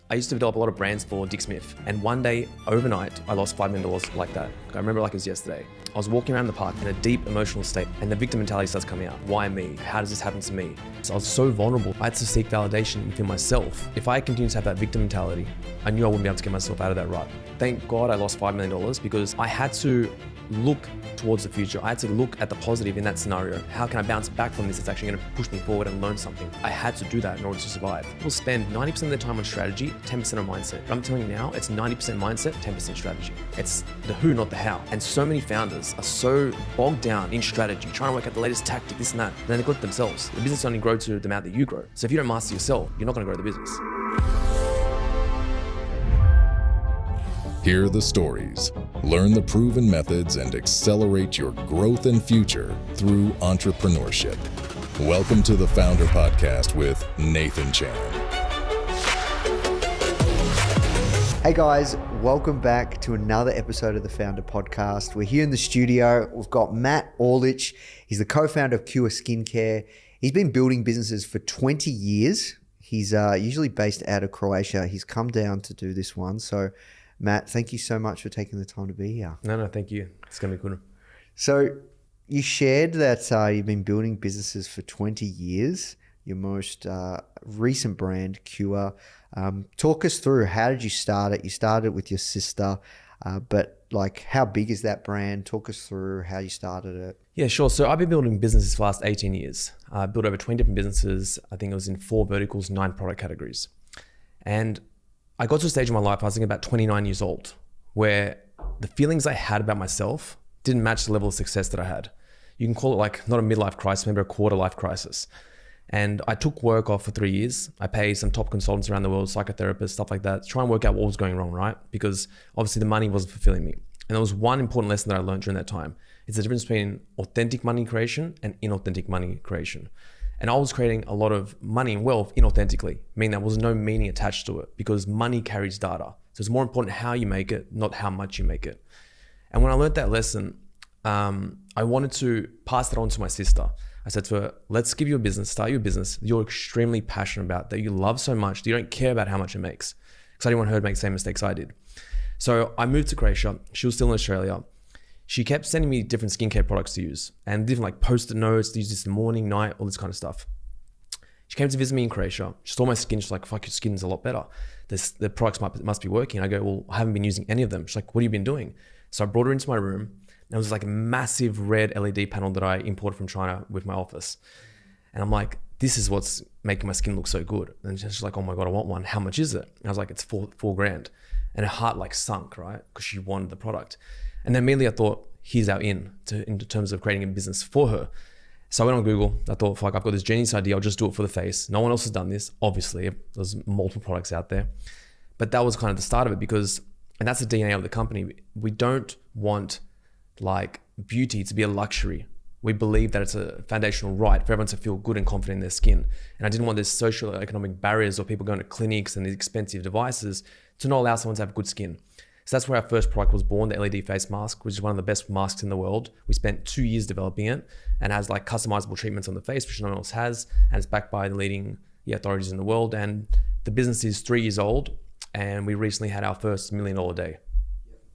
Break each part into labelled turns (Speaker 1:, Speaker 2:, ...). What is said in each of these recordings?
Speaker 1: I used to develop a lot of brands for Dick Smith, and one day, overnight, I lost $5 million like that. I remember like it was yesterday. I was walking around the park in a deep emotional state, and the victim mentality starts coming out. Why me? How does this happen to me? So I was so vulnerable. I had to seek validation within myself. If I continued to have that victim mentality, I knew I wouldn't be able to get myself out of that rut. Thank God I lost $5 million because I had to look towards the future. I had to look at the positive in that scenario. How can I bounce back from this? It's actually going to push me forward and learn something. I had to do that in order to survive. People spend 90% of their time on strategy, 10% on mindset. But I'm telling you now, it's 90% mindset, 10% strategy. It's the who, not the how. And so many founders are so bogged down in strategy, trying to work out the latest tactic, this and that. They neglect themselves. The business only grows to the amount that you grow. So if you don't master yourself, you're not going to grow the business.
Speaker 2: Hear the stories, learn the proven methods, and accelerate your growth and future through entrepreneurship. Welcome to the Foundr Podcast with Nathan Chan.
Speaker 3: Hey guys, welcome back to another episode of the Foundr Podcast. We're here in the studio. We've got Matt Orlic. He's the co-founder of Qure Skincare. He's been building businesses for 20 years. He's usually based out of Croatia. He's come down to do this one. So Matt, thank you so much for taking the time to be here.
Speaker 1: No, thank you. It's going to be cool.
Speaker 3: So you shared that you've been building businesses for 20 years. Your most recent brand, Qure. Talk us through, how did you start it? You started with your sister, but like how big is that brand? Talk us through how you started it.
Speaker 1: Yeah, sure. So I've been building businesses for the last 18 years. I built over 20 different businesses. I think it was in 4 verticals, 9 product categories. And I got to a stage in my life, I was thinking about 29 years old, where the feelings I had about myself didn't match the level of success that I had. You can call it like not a midlife crisis, maybe a quarter life crisis. And I took work off for 3 years. I paid some top consultants around the world, psychotherapists, stuff like that, to try and work out what was going wrong, right? Because obviously the money wasn't fulfilling me. And there was one important lesson that I learned during that time. It's the difference between authentic money creation and inauthentic money creation. And I was creating a lot of money and wealth inauthentically, meaning there was no meaning attached to it because money carries data. So it's more important how you make it, not how much you make it. And when I learned that lesson, I wanted to pass that on to my sister. I said to her, let's give you a business, start your business that you're extremely passionate about, that you love so much, that you don't care about how much it makes. Because I didn't want her to make the same mistakes I did. So I moved to Croatia. She was still in Australia. She kept sending me different skincare products to use and different like post-it notes to use this in the morning, night, all this kind of stuff. She came to visit me in Croatia. She saw my skin. She's like, fuck, your skin's a lot better. The products must be working. I go, well, I haven't been using any of them. She's like, what have you been doing? So I brought her into my room. And it was like a massive red LED panel that I imported from China with my office. And I'm like, this is what's making my skin look so good. And she's like, oh my God, I want one. How much is it? And I was like, it's four grand. And her heart like sunk, right? Because she wanted the product. And then immediately I thought, here's our in terms of creating a business for her. So I went on Google. I thought, fuck, I've got this genius idea. I'll just do it for the face. No one else has done this. Obviously, there's multiple products out there. But that was kind of the start of it because, and that's the DNA of the company. We don't want like beauty to be a luxury. We believe that it's a foundational right for everyone to feel good and confident in their skin. And I didn't want these social economic barriers or people going to clinics and these expensive devices to not allow someone to have good skin. So that's where our first product was born, the LED face mask, which is one of the best masks in the world. We spent 2 years developing it and has like customizable treatments on the face, which no one else has. And it's backed by the leading authorities in the world. And the business is 3 years old. And we recently had our first $1 million day.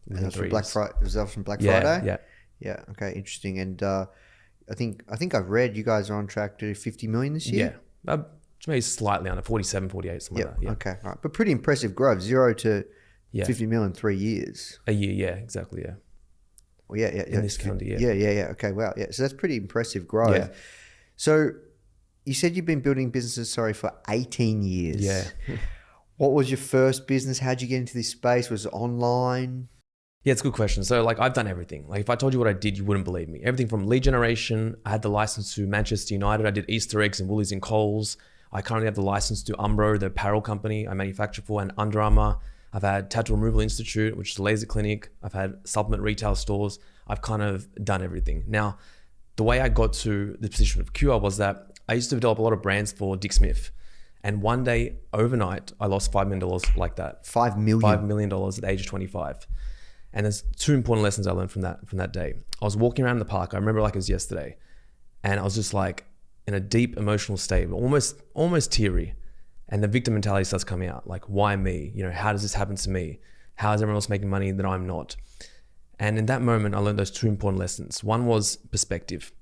Speaker 3: And that was from Black Friday. Was that from Black Friday? Yeah. Okay. Interesting. And I think I've read you guys are on track to 50 million this year.
Speaker 1: Yeah. Maybe slightly under 47, 48, something like that. Yeah.
Speaker 3: Okay. All right. But pretty impressive growth. 0 to 50 mil in 3 years.
Speaker 1: A year. Yeah, exactly. Yeah.
Speaker 3: Well, yeah.
Speaker 1: In this calendar year.
Speaker 3: Yeah. Okay. Wow. Yeah. So that's pretty impressive growth. Yeah. So you said you've been building businesses, for 18 years.
Speaker 1: Yeah.
Speaker 3: What was your first business? How'd you get into this space? Was it online?
Speaker 1: Yeah, it's a good question. So like I've done everything. Like if I told you what I did, you wouldn't believe me. Everything from lead generation. I had the license to Manchester United. I did Easter eggs and Woolies and Coles. I currently have the license to Umbro, the apparel company I manufacture for, and Under Armour. I've had Tattoo Removal Institute, which is a laser clinic. I've had supplement retail stores. I've kind of done everything. Now, the way I got to the position of Qure was that I used to develop a lot of brands for Dick Smith. And one day, overnight, I lost $5 million like that.
Speaker 3: $5 million?
Speaker 1: $5 million at the age of 25. And there's 2 important lessons I learned from that day. I was walking around the park. I remember like it was yesterday. And I was just like in a deep emotional state, almost teary. And the victim mentality starts coming out. Like, why me? How does this happen to me? How is everyone else making money that I'm not? And in that moment, I learned those two important lessons. One was perspective,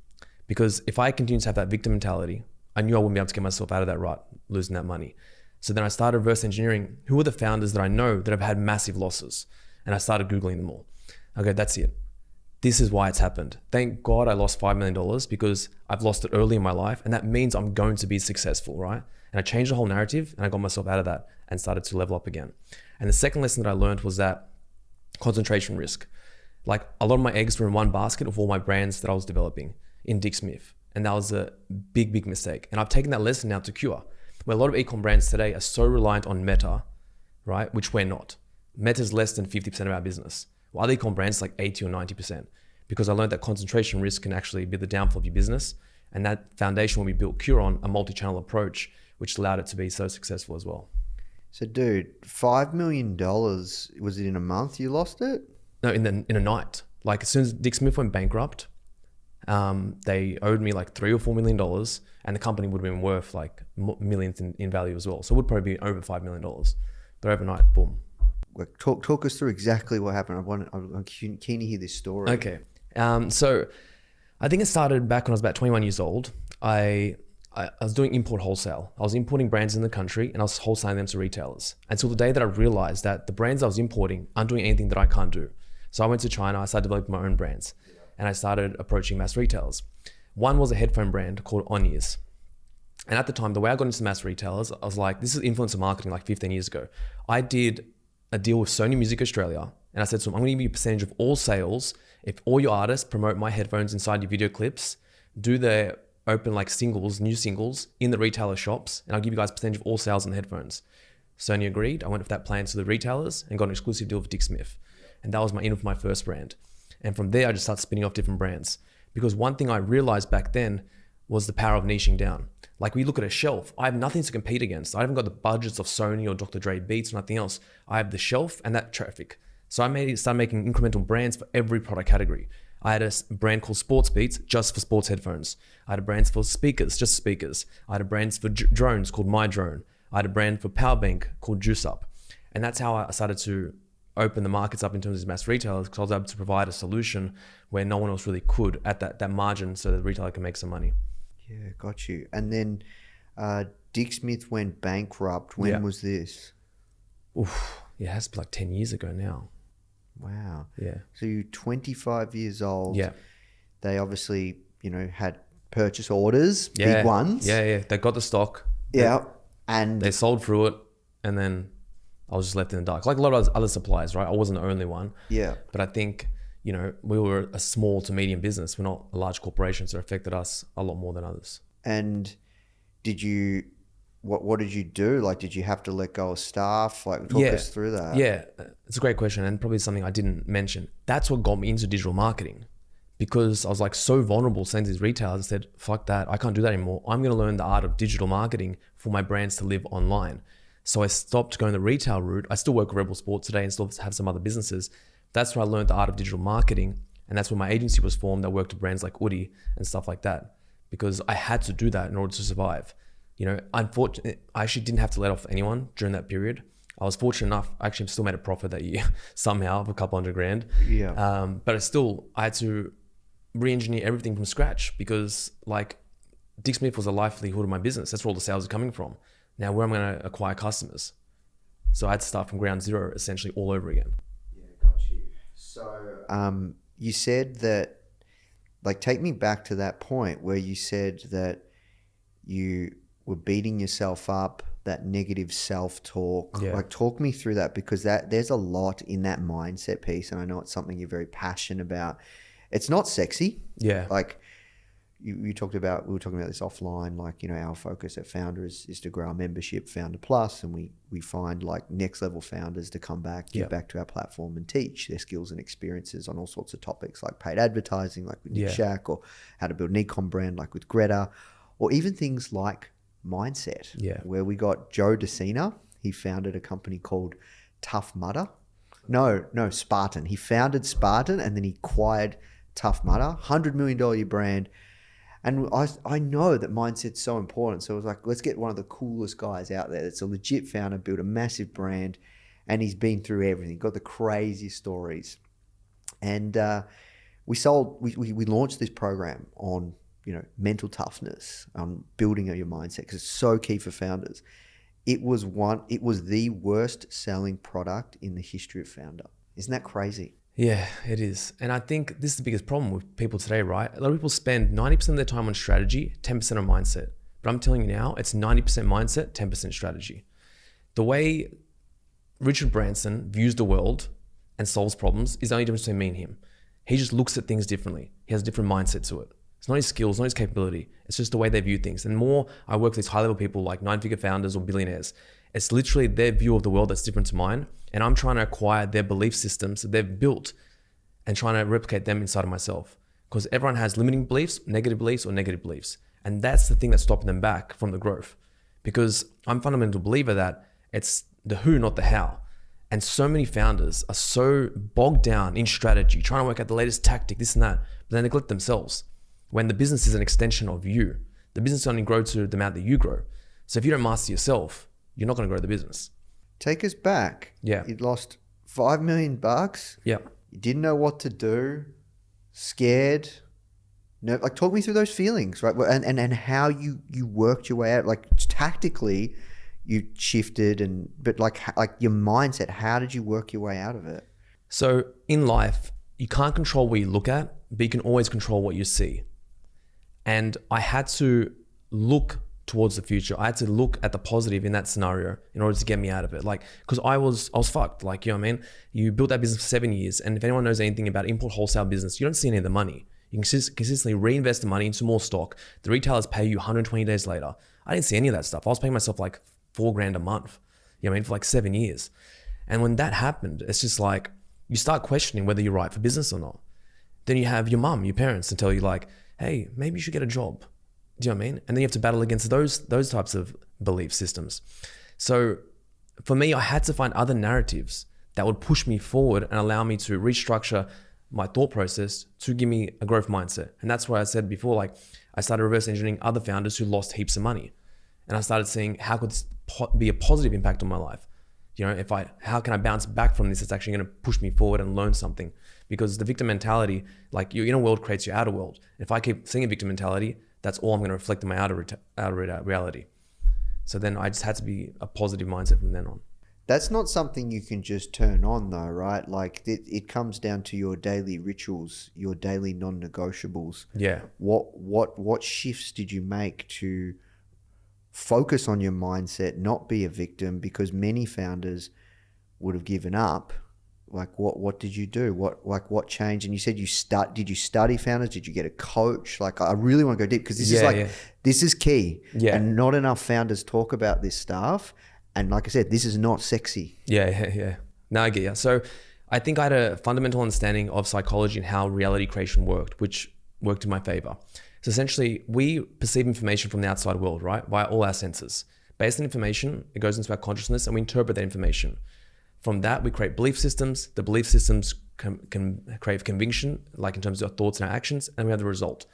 Speaker 1: because if I continue to have that victim mentality, I knew I wouldn't be able to get myself out of that rut, losing that money. So then I started reverse engineering. Who are the founders that I know that have had massive losses? And I started Googling them all. Okay, that's it. This is why it's happened. Thank God I lost $5 million because I've lost it early in my life. And that means I'm going to be successful, right? And I changed the whole narrative and I got myself out of that and started to level up again. And the second lesson that I learned was that concentration risk. Like, a lot of my eggs were in one basket of all my brands that I was developing in Dick Smith. And that was a big, big mistake. And I've taken that lesson now to Qure, where a lot of e-com brands today are so reliant on Meta, right? Which we're not. Meta's less than 50% of our business. While other e-com brands like 80 or 90%. Because I learned that concentration risk can actually be the downfall of your business. And that foundation when we built Qure on, a multi-channel approach, which allowed it to be so successful as well.
Speaker 3: So dude, $5 million, was it in a month you lost it?
Speaker 1: No, in a night. Like, as soon as Dick Smith went bankrupt, they owed me like $3 or $4 million, and the company would have been worth like millions in value as well. So it would probably be over $5 million. But overnight, boom.
Speaker 3: Talk us through exactly what happened. I'm keen to hear this story.
Speaker 1: Okay. So I think it started back when I was about 21 years old. I was doing import wholesale. I was importing brands in the country and I was wholesaling them to retailers. Until the day that I realized that the brands I was importing aren't doing anything that I can't do. So I went to China, I started developing my own brands and I started approaching mass retailers. One was a headphone brand called OMNISEND. And at the time, the way I got into mass retailers, I was like, this is influencer marketing like 15 years ago. I did a deal with Sony Music Australia and I said to them, I'm going to give you a percentage of all sales if all your artists promote my headphones inside your video clips, do their open like singles, new singles in the retailer shops, and I'll give you guys a percentage of all sales on the headphones. Sony agreed. I went with that plan to the retailers and got an exclusive deal with Dick Smith. And that was in for my first brand. And from there, I just started spinning off different brands. Because one thing I realized back then was the power of niching down. Like, we look at a shelf, I have nothing to compete against. I haven't got the budgets of Sony or Dr. Dre Beats or nothing else. I have the shelf and that traffic. So I started making incremental brands for every product category. I had a brand called Sports Beats just for sports headphones. I had a brand for speakers, just speakers. I had a brand for drones called My Drone. I had a brand for power bank called Juice Up. And that's how I started to open the markets up in terms of mass retailers, because I was able to provide a solution where no one else really could at that margin, so the retailer can make some money.
Speaker 3: Yeah, got you. And then Dick Smith went bankrupt. When was this?
Speaker 1: Oof, yeah, it has to be like 10 years ago now.
Speaker 3: Wow.
Speaker 1: Yeah.
Speaker 3: So you're 25 years old.
Speaker 1: Yeah.
Speaker 3: They obviously, had purchase orders, big ones.
Speaker 1: Yeah. They got the stock.
Speaker 3: Yeah. And
Speaker 1: they sold through it, and then I was just left in the dark. Like a lot of other suppliers, right? I wasn't the only one.
Speaker 3: Yeah.
Speaker 1: But I think, we were a small to medium business. We're not a large corporation, so it affected us a lot more than others.
Speaker 3: And what did you do? Like, did you have to let go of staff? Like, talk us through that.
Speaker 1: Yeah, it's a great question, and probably something I didn't mention. That's what got me into digital marketing, because I was like so vulnerable saying to these retailers, I said, fuck that, I can't do that anymore. I'm going to learn the art of digital marketing for my brands to live online. So I stopped going the retail route. I still work with Rebel Sport today and still have some other businesses. That's where I learned the art of digital marketing. And that's where my agency was formed. I worked with brands like Woody and stuff like that, because I had to do that in order to survive. Unfortunately, I actually didn't have to let off anyone during that period. I was fortunate enough, I actually still made a profit that year somehow of a couple $100,000.
Speaker 3: Yeah.
Speaker 1: But I had to re-engineer everything from scratch, because like Dick Smith was a livelihood of my business. That's where all the sales are coming from. Now, where am I going to acquire customers? So I had to start from ground zero, essentially all over again.
Speaker 3: Yeah, got you. So you said that, like, take me back to that point where you said that you were beating yourself up, that negative self-talk.
Speaker 1: Yeah.
Speaker 3: Like, talk me through that, because there's a lot in that mindset piece, and I know it's something you're very passionate about. It's not sexy.
Speaker 1: Yeah.
Speaker 3: Like, we were talking about this offline, like, our focus at Foundr is to grow our membership, Foundr Plus, and we find like next level founders to come back, give back to our platform and teach their skills and experiences on all sorts of topics, like paid advertising, like with Nick Shack, or how to build an e-com brand, like with Greta, or even things like mindset, where we got Joe DeCina. He founded a company called Tough Mudder. No, Spartan. He founded Spartan and then he acquired Tough Mudder, $100 million brand. And I know that mindset's so important. So I was like, let's get one of the coolest guys out there that's a legit founder, built a massive brand, and he's been through everything, got the craziest stories. And we launched this program on, mental toughness, on building your mindset, because it's so key for founders. It was the worst selling product in the history of Foundr. Isn't that crazy?
Speaker 1: Yeah, it is. And I think this is the biggest problem with people today, right? A lot of people spend 90% of their time on strategy, 10% on mindset. But I'm telling you now, it's 90% mindset, 10% strategy. The way Richard Branson views the world and solves problems is the only difference between me and him. He just looks at things differently. He has a different mindset to it. It's not his skills, not his capability. It's just the way they view things. And the more I work with these high-level people like 9-figure founders or billionaires, it's literally their view of the world that's different to mine. And I'm trying to acquire their belief systems that they've built and trying to replicate them inside of myself. Because everyone has limiting beliefs, negative beliefs, or negative beliefs. And that's the thing that's stopping them back from the growth. Because I'm a fundamental believer that it's the who, not the how. And so many founders are so bogged down in strategy, trying to work out the latest tactic, this and that, but they neglect themselves. When the business is an extension of you. The business only grows to the amount that you grow. So if you don't master yourself, you're not going to grow the business.
Speaker 3: Take us back.
Speaker 1: Yeah.
Speaker 3: You lost $5 million.
Speaker 1: Yeah.
Speaker 3: You didn't know what to do, scared. No, like talk me through those feelings, right? And how you worked your way out. Like tactically, you shifted, but like your mindset. How did you work your way out of it?
Speaker 1: So in life, you can't control what you look at, but you can always control what you see. And I had to look towards the future. I had to look at the positive in that scenario in order to get me out of it. Like, because I was fucked. Like, you know what I mean? You built that business for 7 years. And if anyone knows anything about import wholesale business, you don't see any of the money. You can consistently reinvest the money into more stock. The retailers pay you 120 days later. I didn't see any of that stuff. I was paying myself like $4,000 a month, you know what I mean, for like 7 years. And when that happened, it's just like, you start questioning whether you're right for business or not. Then you have your mum, your parents to tell you like, hey, maybe you should get a job. Do you know what I mean? And then you have to battle against those types of belief systems. So for me, I had to find other narratives that would push me forward and allow me to restructure my thought process to give me a growth mindset. And that's why I said before, like I started reverse engineering other founders who lost heaps of money. And I started seeing how could this be a positive impact on my life? You know, how can I bounce back from this? It's actually going to push me forward and learn something. Because the victim mentality, like your inner world creates your outer world. If I keep seeing a victim mentality, that's all I'm going to reflect in my outer reality. So then I just had to be a positive mindset from then on.
Speaker 3: That's not something you can just turn on though, right? Like it comes down to your daily rituals, your daily non-negotiables.
Speaker 1: Yeah.
Speaker 3: What shifts did you make to focus on your mindset, not be a victim? Because many founders would have given up. Like what did you do? What changed? And you said did you study founders? Did you get a coach? Like I really want to go deep because this is key.
Speaker 1: Yeah.
Speaker 3: And not enough founders talk about this stuff. And like I said, this is not sexy.
Speaker 1: Yeah. No, I get you. So I think I had a fundamental understanding of psychology and how reality creation worked, which worked in my favor. So essentially we perceive information from the outside world, right? Via all our senses. Based on information, it goes into our consciousness and we interpret that information. From that, we create belief systems. The belief systems can create conviction, like in terms of our thoughts and our actions, and we have the result.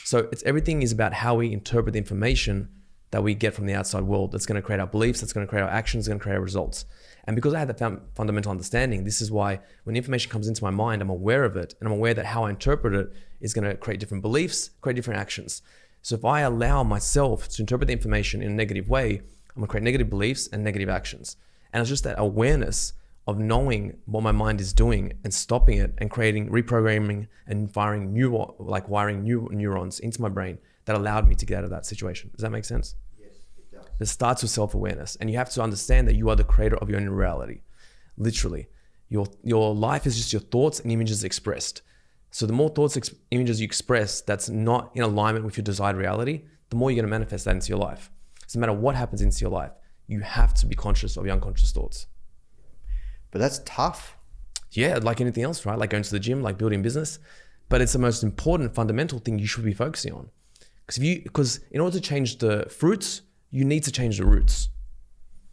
Speaker 1: So everything is about how we interpret the information that we get from the outside world. That's going to create our beliefs, that's going to create our actions, that's going to create our results. And because I had that fundamental understanding, this is why when information comes into my mind, I'm aware of it, and I'm aware that how I interpret it is going to create different beliefs, create different actions. So if I allow myself to interpret the information in a negative way, I'm going to create negative beliefs and negative actions. And it's just that awareness of knowing what my mind is doing and stopping it and reprogramming and wiring new neurons into my brain that allowed me to get out of that situation. Does that make sense?
Speaker 3: Yes, it does.
Speaker 1: It starts with self-awareness, and you have to understand that you are the creator of your own reality. Literally, your life is just your thoughts and images expressed. So the more thoughts, images you express that's not in alignment with your desired reality, the more you're going to manifest that into your life. So no matter what happens into your life, you have to be conscious of your unconscious thoughts.
Speaker 3: But that's tough.
Speaker 1: Yeah, like anything else, right? Like going to the gym, like building business. But it's the most important fundamental thing you should be focusing on. Because in order to change the fruits, you need to change the roots.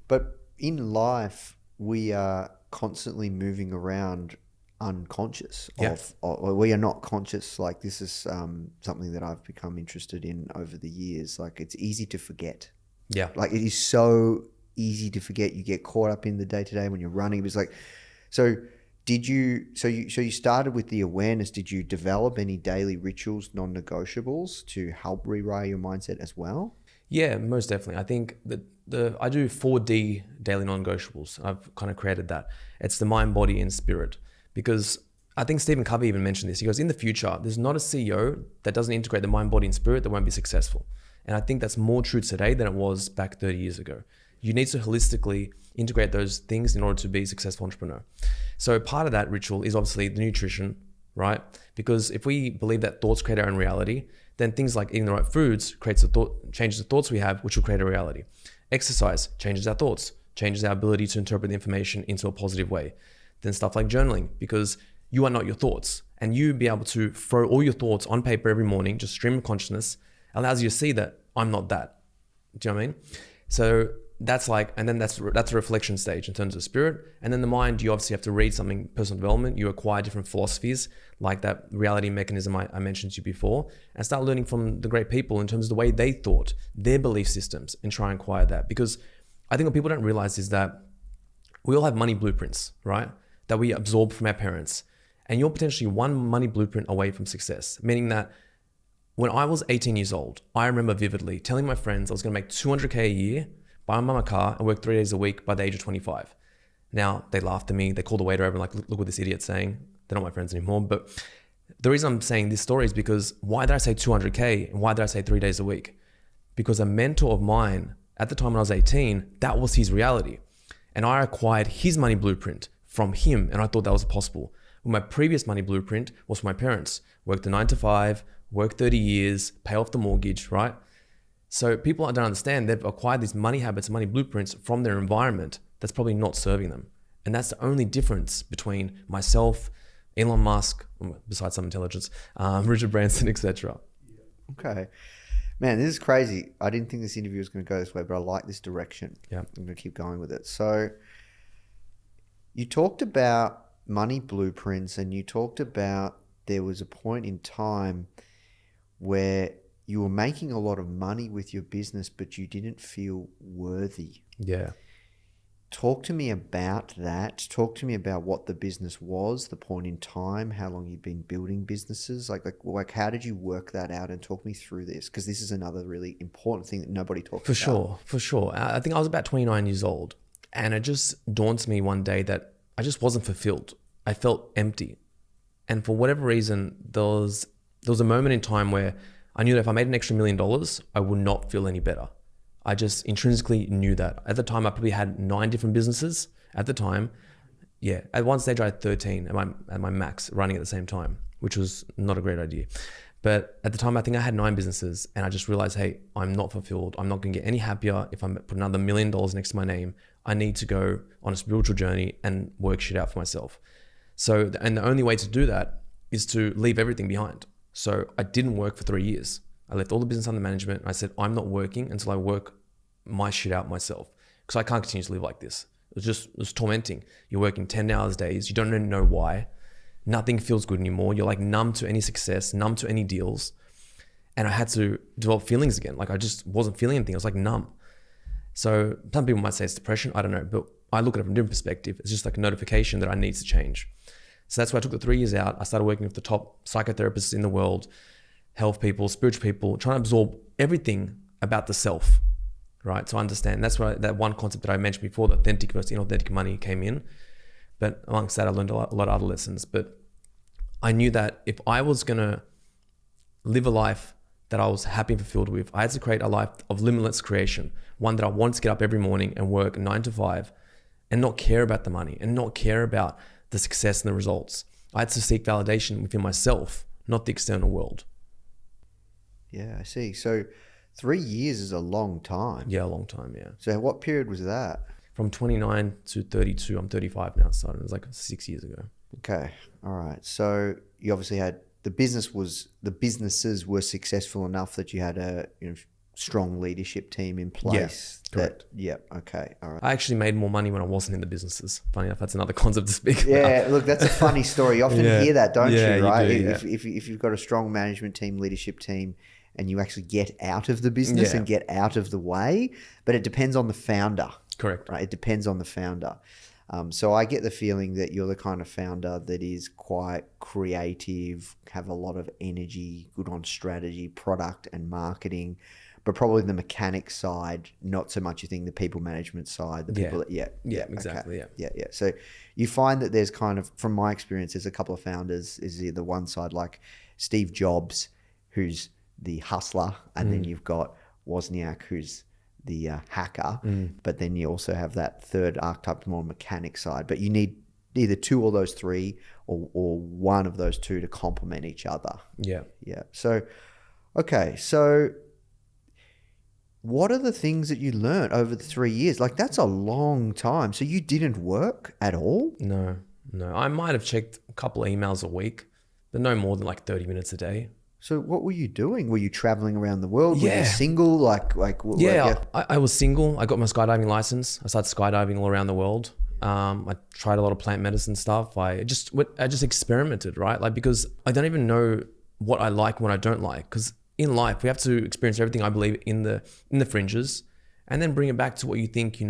Speaker 3: But in life, we are constantly moving around unconscious
Speaker 1: Yeah.
Speaker 3: or we are not conscious. Like this is something that I've become interested in over the years. Like it's easy to forget.
Speaker 1: Yeah.
Speaker 3: Like it is so easy to forget. You get caught up in the day to day when you're running. It's like, so you started with the awareness. Did you develop any daily rituals, non-negotiables to help rewire your mindset as well?
Speaker 1: Yeah, most definitely. I think that I do 4D daily non-negotiables. I've kind of created that. It's the mind, body, and spirit. Because I think Stephen Covey even mentioned this. He goes, in the future, there's not a CEO that doesn't integrate the mind, body, and spirit that won't be successful. And I think that's more true today than it was back 30 years ago. You need to holistically integrate those things in order to be a successful entrepreneur. So part of that ritual is obviously the nutrition, right? Because if we believe that thoughts create our own reality, then things like eating the right foods changes the thoughts we have, which will create a reality. Exercise changes our thoughts, changes our ability to interpret the information into a positive way. Then stuff like journaling, because you are not your thoughts, and you be able to throw all your thoughts on paper every morning, just stream of consciousness, allows you to see that I'm not that. Do you know what I mean? So that's like, and then that's a reflection stage in terms of spirit. And then the mind, you obviously have to read something, personal development, you acquire different philosophies like that reality mechanism I mentioned to you before, and start learning from the great people in terms of the way they thought, their belief systems, and try and acquire that. Because I think what people don't realize is that we all have money blueprints, right? That we absorb from our parents. And you're potentially one money blueprint away from success, meaning that when I was 18 years old, I remember vividly telling my friends I was going to make 200K a year, buy my mum a car, and work 3 days a week by the age of 25. Now, they laughed at me. They called the waiter over and like, look what this idiot's saying. They're not my friends anymore. But the reason I'm saying this story is because why did I say 200K and why did I say 3 days a week? Because a mentor of mine at the time when I was 18, that was his reality. And I acquired his money blueprint from him, and I thought that was possible. Well, my previous money blueprint was from my parents. Worked a 9 to 5, work 30 years, pay off the mortgage, right? So people don't understand they've acquired these money habits, money blueprints from their environment that's probably not serving them. And that's the only difference between myself, Elon Musk, besides some intelligence, Richard Branson, etc.
Speaker 3: Okay. Man, this is crazy. I didn't think this interview was going to go this way, but I like this direction.
Speaker 1: Yeah.
Speaker 3: I'm going to keep going with it. So you talked about money blueprints, and you talked about there was a point in time where you were making a lot of money with your business, but you didn't feel worthy.
Speaker 1: Yeah.
Speaker 3: Talk to me about that. Talk to me about what the business was, the point in time, how long you've been building businesses. Like how did you work that out? And talk me through this, because this is another really important thing that nobody talks about.
Speaker 1: For sure. I think I was about 29 years old, and it just dawned to me one day that I just wasn't fulfilled. I felt empty. And for whatever reason, there was a moment in time where I knew that if I made an extra $1 million, I would not feel any better. I just intrinsically knew that. At the time, I probably had 9 different businesses at the time. Yeah, at one stage I had 13 at my max running at the same time, which was not a great idea. But at the time, I think I had 9 businesses, and I just realized, hey, I'm not fulfilled. I'm not gonna get any happier if I put another $1 million next to my name. I need to go on a spiritual journey and work shit out for myself. So, and the only way to do that is to leave everything behind. So I didn't work for 3 years. I left all the business under management. I said, I'm not working until I work my shit out myself, because I can't continue to live like this. It was tormenting. You're working 10 hours days. You don't even know why. Nothing feels good anymore. You're like numb to any success, numb to any deals. And I had to develop feelings again. Like I just wasn't feeling anything. I was like numb. So some people might say it's depression. I don't know. But I look at it from a different perspective. It's just like a notification that I need to change. So that's why I took the 3 years out. I started working with the top psychotherapists in the world, health people, spiritual people, trying to absorb everything about the self, right? So I understand. That's why that one concept that I mentioned before, the authentic versus inauthentic money, came in. But amongst that, I learned a lot of other lessons. But I knew that if I was going to live a life that I was happy and fulfilled with, I had to create a life of limitless creation, one that I wanted to get up every morning and work 9 to 5 and not care about the money and not care about the success and the results. I had to seek validation within myself, not the external world.
Speaker 3: Yeah, I see. So 3 years is a long time.
Speaker 1: Yeah, a long time, yeah.
Speaker 3: So what period was that?
Speaker 1: From 29 to 32, I'm 35 now, so it was like 6 years ago.
Speaker 3: Okay, all right. So you obviously had, the businesses were successful enough that you had strong leadership team in place.
Speaker 1: Correct.
Speaker 3: Okay, all right.
Speaker 1: I actually made more money when I wasn't in the businesses. Funny enough, that's another concept to speak about.
Speaker 3: Yeah, look, that's a funny story. You often hear that, don't you, right?
Speaker 1: You do,
Speaker 3: If you've got a strong management team, leadership team, and you actually get out of the business and get out of the way, but it depends on the founder.
Speaker 1: Correct.
Speaker 3: Right? It depends on the founder. So I get the feeling that you're the kind of founder that is quite creative, have a lot of energy, good on strategy, product and marketing, but probably the mechanic side, not so much, you think, the people management side, the people that,
Speaker 1: exactly.
Speaker 3: Okay. Yeah. So you find that there's kind of, from my experience, there's a couple of founders, is the one side like Steve Jobs, who's the hustler, and then you've got Wozniak, who's the hacker, but then you also have that third archetype, more mechanic side. But you need either two of those three or one of those two to complement each other.
Speaker 1: Yeah.
Speaker 3: So, okay. So what are the things that you learned over the 3 years? Like, that's a long time. So you didn't work at all?
Speaker 1: No. I might have checked a couple of emails a week, but no more than like 30 minutes a day.
Speaker 3: So what were you doing? Were you traveling around the world? Were you single?
Speaker 1: I was single. I got my skydiving license. I started skydiving all around the world. I tried a lot of plant medicine stuff. I just experimented, right? Like, because I don't even know what I like and what I don't like. Because in life, we have to experience everything, I believe, in the fringes, and then bring it back to what you think you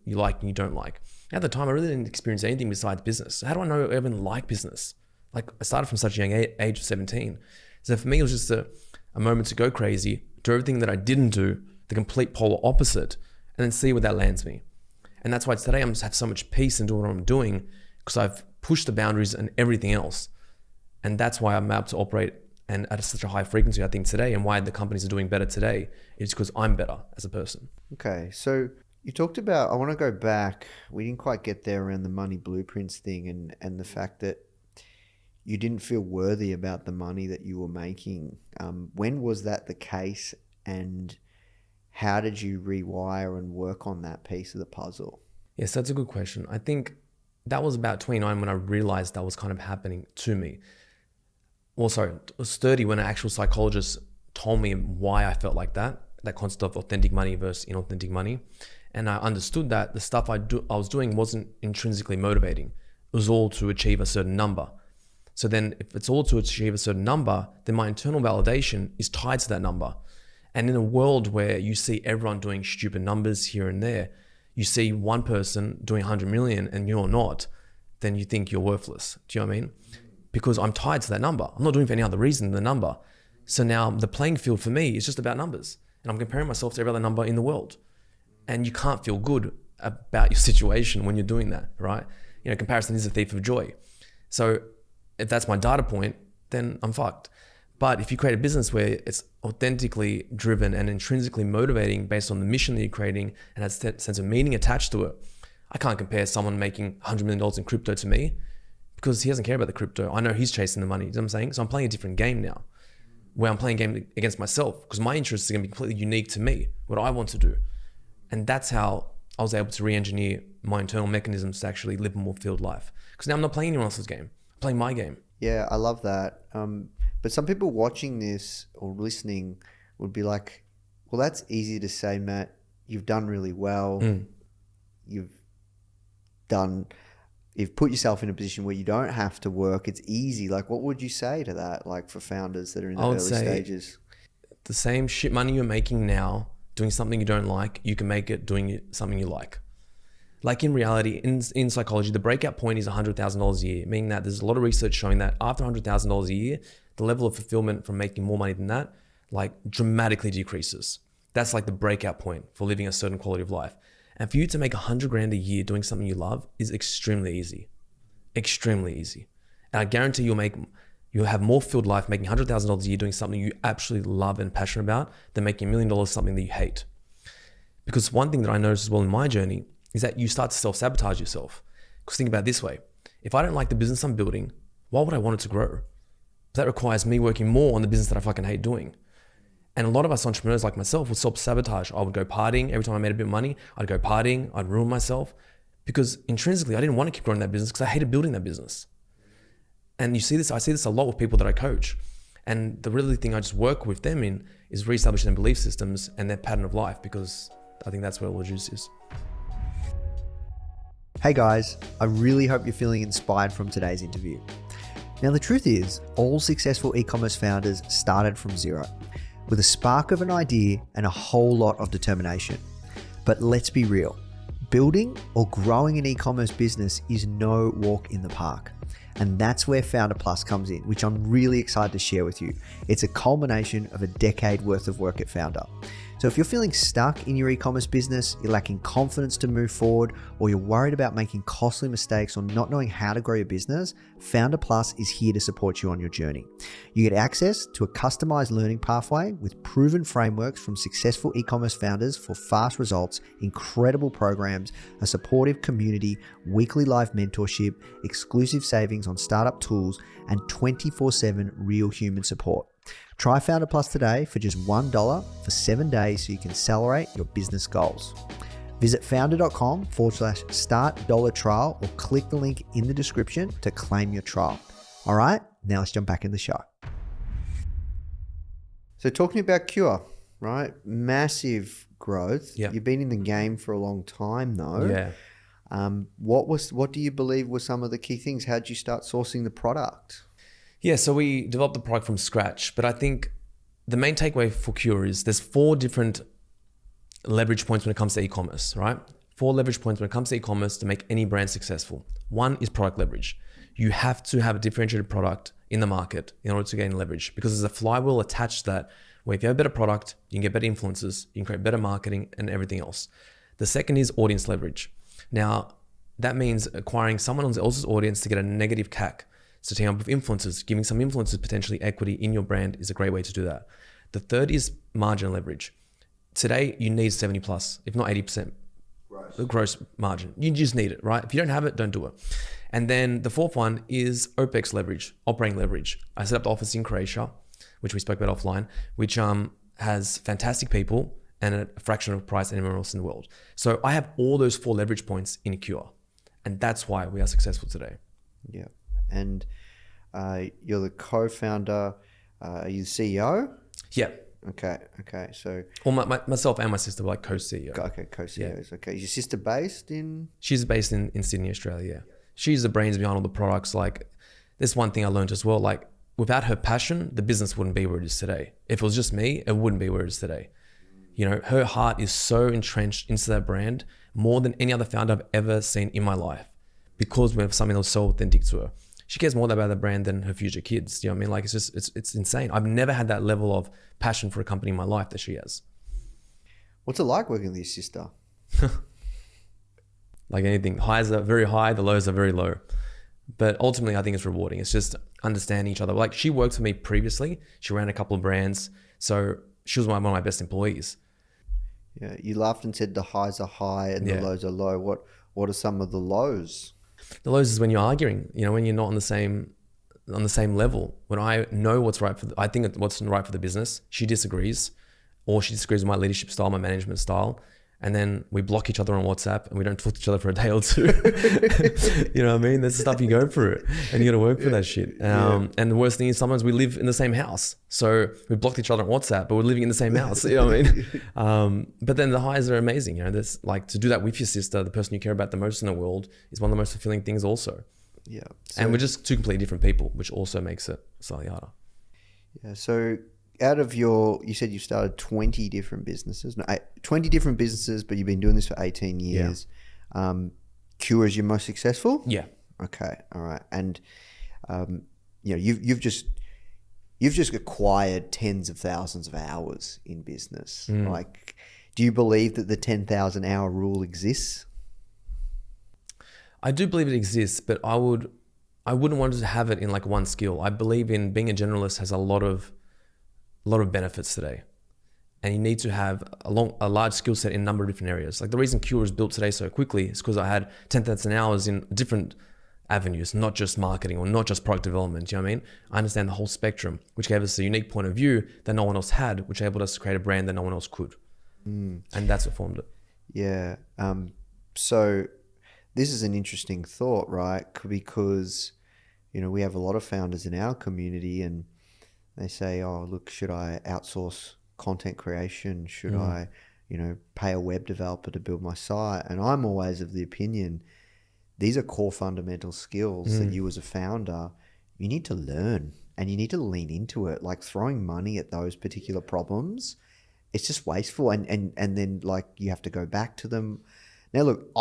Speaker 1: like and you don't like. At the time, I really didn't experience anything besides business. So how do I know I even like business? Like, I started from such a young age of 17. So for me, it was just a moment to go crazy, do everything that I didn't do, the complete polar opposite, and then see where that lands me. And that's why today I have so much peace in doing what I'm doing, because I've pushed the boundaries and everything else. And that's why I'm able to operate and at such a high frequency, I think, today, and why the companies are doing better today is because I'm better as a person.
Speaker 3: Okay. So you talked about, I want to go back, we didn't quite get there around the money blueprints thing and the fact that you didn't feel worthy about the money that you were making. When was that the case, and how did you rewire and work on that piece of the puzzle?
Speaker 1: Yes, that's a good question. I think that was about 29 when I realized that was kind of happening to me. Well, sorry, it was 30 when an actual psychologist told me why I felt like that concept of authentic money versus inauthentic money. And I understood that the stuff I was doing wasn't intrinsically motivating. It was all to achieve a certain number. So then if it's all to achieve a certain number, then my internal validation is tied to that number. And in a world where you see everyone doing stupid numbers here and there, you see one person doing 100 million and you're not, then you think you're worthless. Do you know what I mean? Because I'm tied to that number. I'm not doing it for any other reason than the number. So now the playing field for me is just about numbers. And I'm comparing myself to every other number in the world. And you can't feel good about your situation when you're doing that, right? Comparison is a thief of joy. So if that's my data point, then I'm fucked. But if you create a business where it's authentically driven and intrinsically motivating based on the mission that you're creating and has a sense of meaning attached to it, I can't compare someone making $100 million in crypto to me because he doesn't care about the crypto. I know he's chasing the money. You know what I'm saying? So I'm playing a different game now, where I'm playing a game against myself because my interests are going to be completely unique to me, what I want to do. And that's how I was able to re-engineer my internal mechanisms to actually live a more fulfilled life. Because now I'm not playing anyone else's game. I'm playing my game.
Speaker 3: Yeah, I love that. But some people watching this or listening would be like, well, that's easy to say, Matt. You've done really well. You've put yourself in a position where you don't have to work. It's easy. Like, what would you say to that? Like, for founders that are in the early stages?
Speaker 1: The same shit money you're making now, doing something you don't like, you can make it doing something you like. Like, in reality, in psychology, the breakout point is $100,000 a year, meaning that there's a lot of research showing that after $100,000 a year, the level of fulfillment from making more money than that, like, dramatically decreases. That's like the breakout point for living a certain quality of life. And for you to make $100,000 a year doing something you love is extremely easy. Extremely easy. And I guarantee you'll have more fulfilled life making $100,000 a year doing something you absolutely love and passionate about than making $1 million something that you hate. Because one thing that I noticed as well in my journey is that you start to self-sabotage yourself. Because think about it this way. If I don't like the business I'm building, why would I want it to grow? That requires me working more on the business that I fucking hate doing. And a lot of us entrepreneurs like myself will self-sabotage. I would go partying. Every time I made a bit of money, I'd go partying. I'd ruin myself because intrinsically I didn't want to keep growing that business because I hated building that business. And I see this a lot with people that I coach. And the really thing I just work with them in is reestablishing their belief systems and their pattern of life, because I think that's where all the juice is.
Speaker 3: Hey guys, I really hope you're feeling inspired from today's interview. Now, the truth is, all successful e-commerce founders started from zero, with a spark of an idea and a whole lot of determination. But let's be real, building or growing an e-commerce business is no walk in the park. And that's where Foundr Plus comes in, which I'm really excited to share with you. It's a culmination of a decade worth of work at Foundr. So if you're feeling stuck in your e-commerce business, you're lacking confidence to move forward, or you're worried about making costly mistakes or not knowing how to grow your business, Foundr Plus is here to support you on your journey. You get access to a customized learning pathway with proven frameworks from successful e-commerce founders for fast results, incredible programs, a supportive community, weekly live mentorship, exclusive savings on startup tools, and 24/7 real human support. Try Foundr Plus today for just $1 for 7 days so you can accelerate your business goals. Visit foundr.com/start $trial or click the link in the description to claim your trial. All right, now let's jump back in the show. So talking about Qure, right? Massive growth.
Speaker 1: Yeah.
Speaker 3: You've been in the game for a long time though.
Speaker 1: Yeah.
Speaker 3: What do you believe were some of the key things? How did you start sourcing the product?
Speaker 1: Yeah, so we developed the product from scratch, but I think the main takeaway for Qure is there's 4 different leverage points when it comes to e-commerce, right? 4 leverage points when it comes to e-commerce to make any brand successful. 1 is product leverage. You have to have a differentiated product in the market in order to gain leverage, because there's a flywheel attached to that, where if you have a better product, you can get better influencers, you can create better marketing and everything else. The second is audience leverage. Now, that means acquiring someone else's audience to get a negative CAC. So teaming up with influencers, giving some influencers potentially equity in your brand is a great way to do that. The third is margin leverage. Today, you need 70 plus, if not 80% gross margin. You just need it, right? If you don't have it, don't do it. And then the fourth one is OPEX leverage, operating leverage. I set up the office in Croatia, which we spoke about offline, which has fantastic people and a fraction of price anywhere else in the world. So I have all those 4 leverage points in Qure, and that's why we are successful today.
Speaker 3: Yeah. And you're the co-founder. Are you the CEO?
Speaker 1: Yeah.
Speaker 3: Okay. So,
Speaker 1: Well, myself and my sister were like co-CEO.
Speaker 3: okay, co-CEOs. Yeah. Okay. Is your sister based in?
Speaker 1: She's based in Sydney, Australia. Yeah. She's the brains behind all the products. Like, there's one thing I learned as well. Like, without her passion, the business wouldn't be where it is today. If it was just me, it wouldn't be where it is today. You know, her heart is so entrenched into that brand more than any other founder I've ever seen in my life, because we have something that's so authentic to her. She cares more about the brand than her future kids. You know what I mean? Like, it's insane. I've never had that level of passion for a company in my life that she has.
Speaker 3: What's it like working with your sister?
Speaker 1: Like anything, highs are very high, the lows are very low. But ultimately, I think it's rewarding. It's just understanding each other. Like, she worked for me previously. She ran a couple of brands. So she was one of my best employees.
Speaker 3: Yeah. You laughed and said the highs are high and the lows are low. What are some of the lows?
Speaker 1: The lows is when you're arguing, you know, when you're not on the same level. When I know what's right I think what's right for the business, she disagrees, or she disagrees with my leadership style, my management style. And then we block each other on WhatsApp and we don't talk to each other for a day or 2. You know what I mean? That's the stuff you go through, and you got to work for that shit. And the worst thing is sometimes we live in the same house. So we blocked each other on WhatsApp, but we're living in the same house. You know what I mean? But then the highs are amazing. You know, there's like, to do that with your sister, the person you care about the most in the world, is one of the most fulfilling things also.
Speaker 3: Yeah.
Speaker 1: And we're just 2 completely different people, which also makes it slightly harder.
Speaker 3: Yeah. So out of you said you started 20 different businesses. No, 20 different businesses, but you've been doing this for 18 years. Yeah. Qure is your most successful?
Speaker 1: Yeah.
Speaker 3: Okay. All right. And you know, you've just acquired tens of thousands of hours in business. Like, do you believe that the 10,000 hour rule exists?
Speaker 1: I do believe it exists, but I wouldn't want to have it in like one skill. I believe in being a generalist has a lot of benefits today. And you need to have a large skill set in a number of different areas. Like, the reason Qure is built today so quickly is because I had 10,000 hours in different avenues, not just marketing or not just product development. You know what I mean? I understand the whole spectrum, which gave us a unique point of view that no one else had, which enabled us to create a brand that no one else could. And that's what formed it.
Speaker 3: Yeah. So this is an interesting thought, right? Because, you know, we have a lot of founders in our community, and They say, oh, look, should I outsource content creation? Should I, pay a web developer to build my site? And I'm always of the opinion, these are core fundamental skills that you as a founder, you need to learn and you need to lean into it. Like throwing money at those particular problems, it's just wasteful. And then like you have to go back to them. Now, look,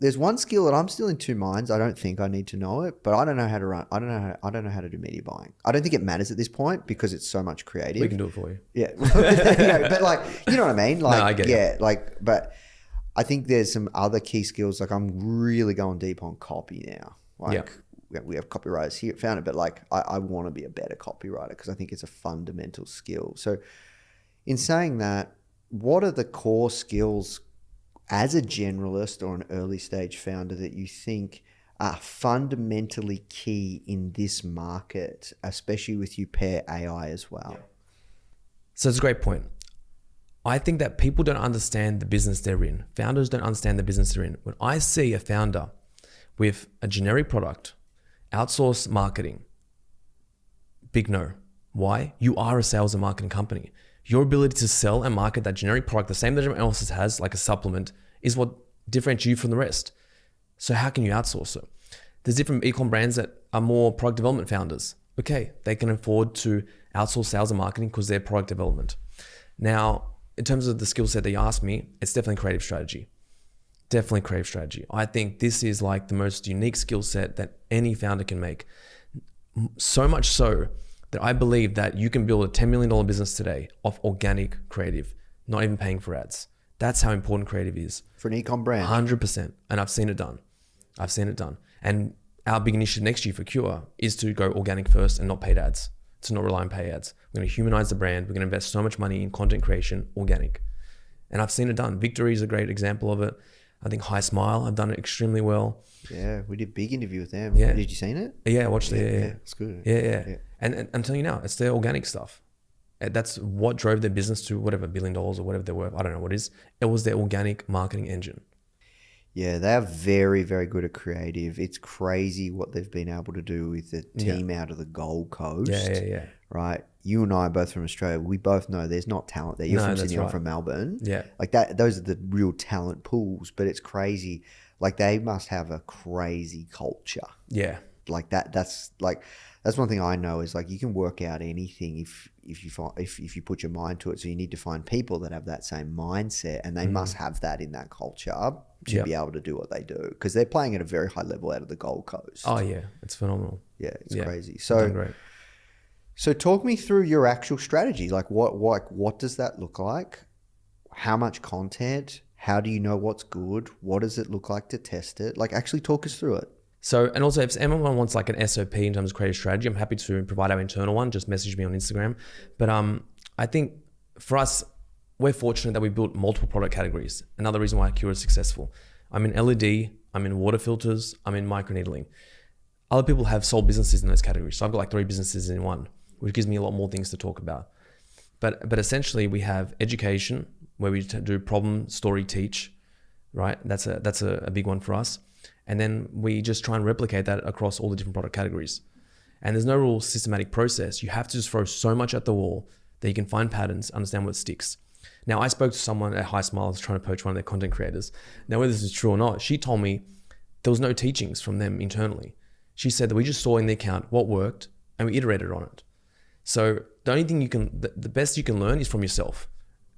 Speaker 3: there's one skill that I'm still in two minds. I don't think I need to know it, but I don't know how to run. I don't know how to do media buying. I don't think it matters at this point because it's so much creative.
Speaker 1: We can do it for you.
Speaker 3: Yeah, but like, you know what I mean? Like,
Speaker 1: no, I get
Speaker 3: it. Like, but I think there's some other key skills. Like, I'm really going deep on copy now. Like, we have copywriters here at Foundr, but like, I want to be a better copywriter because I think it's a fundamental skill. So, in saying that, what are the core skills as a generalist or an early stage founder that you think are fundamentally key in this market, especially with you pair AI as well? Yeah.
Speaker 1: So it's a great point. I think that people don't understand the business they're in. Founders don't understand the business they're in. When I see a founder with a generic product, outsource marketing, big no. Why? You are a sales and marketing company. Your ability to sell and market that generic product, the same that everyone else has, like a supplement, is what differentiates you from the rest. So how can you outsource it? There's different e-com brands that are more product development founders. Okay, they can afford to outsource sales and marketing because they're product development. Now, in terms of the skill set that you asked me, it's definitely creative strategy. Definitely creative strategy. I think this is like the most unique skill set that any founder can make. So much so that I believe that you can build a $10 million business today off organic creative, not even paying for ads. That's how important creative is.
Speaker 3: For an e-com brand.
Speaker 1: 100%. And I've seen it done. And our big initiative next year for Qure is to go organic first and not paid ads, to not rely on paid ads. We're going to humanize the brand. We're going to invest so much money in content creation, organic. And I've seen it done. Victory is a great example of it. I think High Smile, I've done it extremely well.
Speaker 3: Yeah, we did a big interview with them.
Speaker 1: Yeah.
Speaker 3: Did you seen it?
Speaker 1: Yeah, I watched it. Yeah,
Speaker 3: it's good.
Speaker 1: Yeah. And I'm telling you now, it's their organic stuff. That's what drove their business to whatever, $1 billion or whatever they're worth. I don't know what it is. It was their organic marketing engine.
Speaker 3: Yeah, they are very, very good at creative. It's crazy what they've been able to do with the team out of the Gold Coast.
Speaker 1: Yeah.
Speaker 3: Right? You and I are both from Australia. We both know there's not talent there. You're from Sydney, I'm from Melbourne.
Speaker 1: Yeah.
Speaker 3: Like that, those are the real talent pools, but it's crazy. Like they must have a crazy culture.
Speaker 1: Yeah.
Speaker 3: Like that's one thing I know is like you can work out anything if you put your mind to it. So you need to find people that have that same mindset, and they must have that in that culture to be able to do what they do, because they're playing at a very high level out of the Gold Coast.
Speaker 1: Oh yeah, it's phenomenal.
Speaker 3: Yeah, it's crazy.
Speaker 1: Great.
Speaker 3: So talk me through your actual strategy. Like what does that look like? How much content? How do you know what's good? What does it look like to test it? Like actually talk us through it.
Speaker 1: So, and also if anyone wants like an SOP in terms of creative strategy, I'm happy to provide our internal one. Just message me on Instagram. But I think for us, we're fortunate that we built multiple product categories. Another reason why Qure is successful. I'm in LED, I'm in water filters, I'm in microneedling. Other people have sold businesses in those categories. So I've got like 3 businesses in one, which gives me a lot more things to talk about. But essentially we have education, where we do problem, story, teach, right? That's a big one for us. And then we just try and replicate that across all the different product categories. And there's no real systematic process. You have to just throw so much at the wall that you can find patterns, understand what sticks. Now, I spoke to someone at High Smile, I was trying to poach one of their content creators. Now, whether this is true or not, she told me there was no teachings from them internally. She said that we just saw in the account what worked and we iterated on it. So the only thing the best you can learn is from yourself.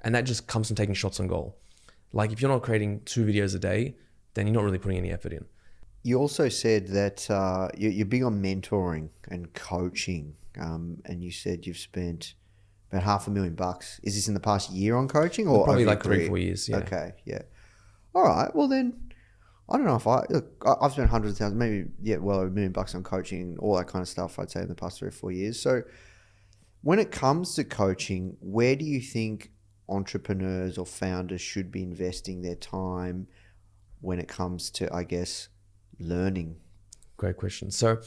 Speaker 1: And that just comes from taking shots on goal. Like if you're not creating 2 videos a day, then you're not really putting any effort in.
Speaker 3: You also said that you're big on mentoring and coaching, and you said you've spent about $500,000. Is this in the past year on coaching, or
Speaker 1: probably like 3-4 years? Yeah.
Speaker 3: Okay, yeah. All right. Well, then I don't know if I've spent hundreds of thousands, maybe well over $1 million on coaching and all that kind of stuff. I'd say in the past 3 or 4 years. So when it comes to coaching, where do you think entrepreneurs or founders should be investing their time when it comes to, I guess, learning? Great
Speaker 1: question. So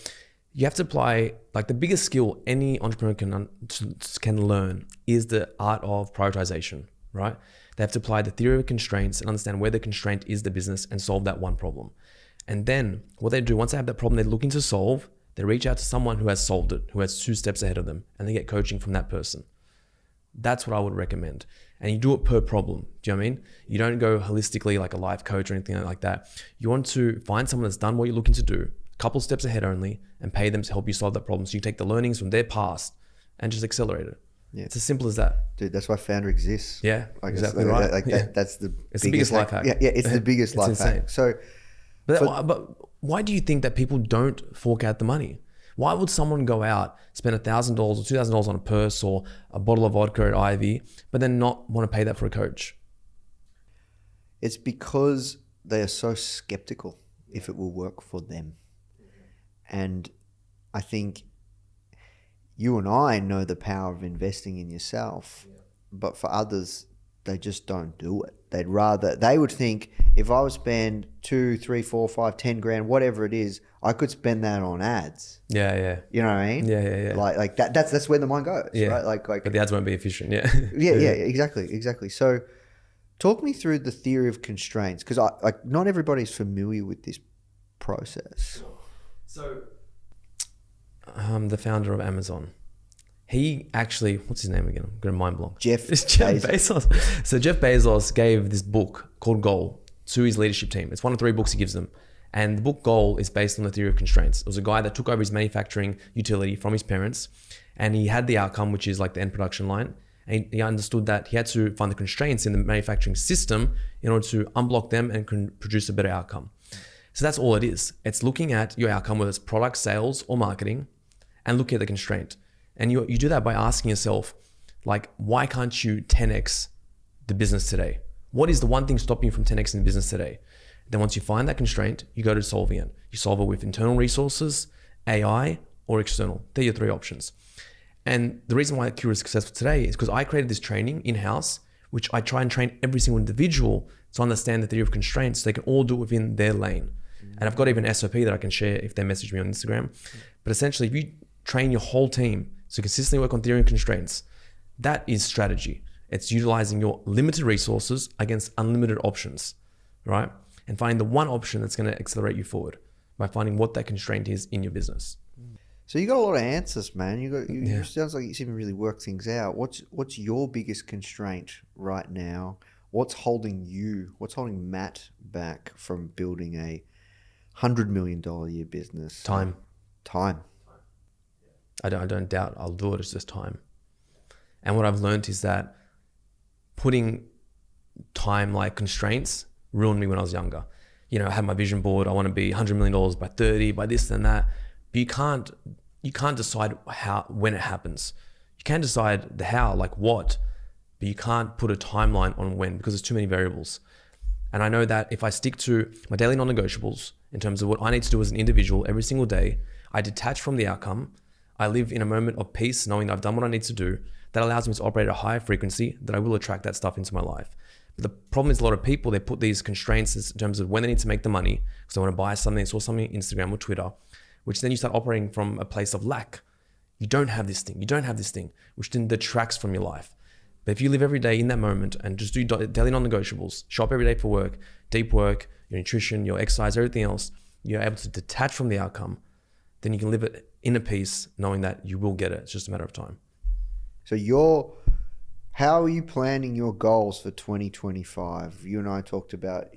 Speaker 1: you have to apply, like the biggest skill any entrepreneur can learn is the art of prioritization, right? They have to apply the theory of constraints and understand where the constraint is the business and solve that one problem. And then what they do, once they have that problem they're looking to solve, They reach out to someone who has solved it, who has 2 steps ahead of them, and they get coaching from that person. That's what I would recommend. And you do it per problem. Do you know what I mean? You don't go holistically like a life coach or anything like that. You want to find someone that's done what you're looking to do, a couple steps ahead only, and pay them to help you solve that problem. So you take the learnings from their past and just accelerate it. Yeah. It's as simple as that.
Speaker 3: Dude, that's why Foundr exists.
Speaker 1: Yeah, like exactly right.
Speaker 3: That's the
Speaker 1: biggest life hack.
Speaker 3: Yeah, it's the biggest life hack. So,
Speaker 1: but why do you think that people don't fork out the money? Why would someone go out, spend $1,000 or $2,000 on a purse or a bottle of vodka at Ivy, but then not want to pay that for a coach?
Speaker 3: It's because they are so skeptical if it will work for them. And I think you and I know the power of investing in yourself, but for others, they just don't do it. They would think, if I would spend 2, 3, 4, 5, 10 grand, whatever it is, I could spend that on ads.
Speaker 1: Yeah.
Speaker 3: You know what I mean?
Speaker 1: Yeah.
Speaker 3: Like that's where the mind goes, right? Like,
Speaker 1: but the ads won't be efficient. Yeah.
Speaker 3: yeah, exactly. So talk me through the theory of constraints, because not everybody's familiar with this process.
Speaker 1: So the founder of Amazon, he actually, what's his name again? I'm going to mind block.
Speaker 3: Jeff
Speaker 1: Bezos. So Jeff Bezos gave this book called Goal to his leadership team. It's one of 3 books he gives them. And the book Goal is based on the theory of constraints. It was a guy that took over his manufacturing utility from his parents, and he had the outcome, which is like the end production line. And he understood that he had to find the constraints in the manufacturing system in order to unblock them and produce a better outcome. So that's all it is. It's looking at your outcome, whether it's product sales or marketing, and look at the constraint. And you do that by asking yourself, like, why can't you 10x the business today? What is the one thing stopping you from 10x in the business today? Then once you find that constraint, you go to solving it. You solve it with internal resources, AI, or external. They're your 3 options. And the reason why Qure is successful today is because I created this training in-house, which I try and train every single individual to understand the theory of constraints so they can all do it within their lane. And I've got even an SOP that I can share if they message me on Instagram. But essentially, if you train your whole team to consistently work on theory and constraints, that is strategy. It's utilizing your limited resources against unlimited options, right? And finding the one option that's going to accelerate you forward by finding what that constraint is in your business.
Speaker 3: So you got a lot of answers, man. You sounds like you seem to really work things out. What's your biggest constraint right now? What's holding Matt back from building a $100 million a year business?
Speaker 1: Time.
Speaker 3: I
Speaker 1: don't doubt I'll do it. It's just time. And what I've learned is that putting time like constraints ruined me when I was younger. You know, I had my vision board. I want to be $100 million by 30, by this and that. But you can't decide when it happens. You can decide the how, like what, but you can't put a timeline on when because there's too many variables. And I know that if I stick to my daily non-negotiables in terms of what I need to do as an individual every single day, I detach from the outcome. I live in a moment of peace, knowing that I've done what I need to do. That allows me to operate at a higher frequency, that I will attract that stuff into my life. But the problem is a lot of people, they put these constraints in terms of when they need to make the money because they want to buy something, they saw something on Instagram or Twitter, which then you start operating from a place of lack. You don't have this thing, which then detracts from your life. But if you live every day in that moment and just do daily non-negotiables, shop every day for work, deep work, your nutrition, your exercise, everything else, you're able to detach from the outcome, then you can live it in a peace knowing that you will get it. It's just a matter of time.
Speaker 3: So how are you planning your goals for 2025? You and I talked about,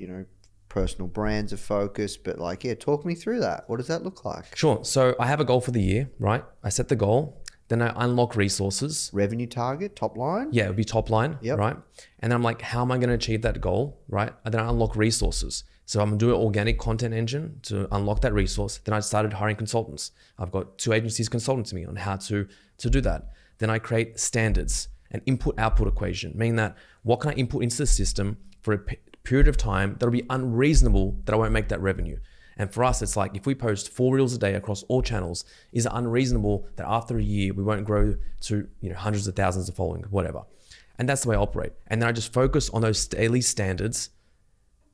Speaker 3: personal brands of focus, but talk me through that. What does that look like?
Speaker 1: Sure. So I have a goal for the year, right? I set the goal, then I unlock resources.
Speaker 3: Revenue target, top line?
Speaker 1: Yeah, it would be top line, right? And then I'm like, how am I going to achieve that goal, right? And then I unlock resources. So I'm going to do an organic content engine to unlock that resource. Then I started hiring consultants. I've got 2 agencies consulting to me on how to do that. Then I create standards, an input-output equation, meaning that what can I input into the system for a period of time that'll be unreasonable that I won't make that revenue. And for us, it's like if we post 4 reels a day across all channels, is it unreasonable that after a year we won't grow to hundreds of thousands of following, whatever. And that's the way I operate. And then I just focus on those daily standards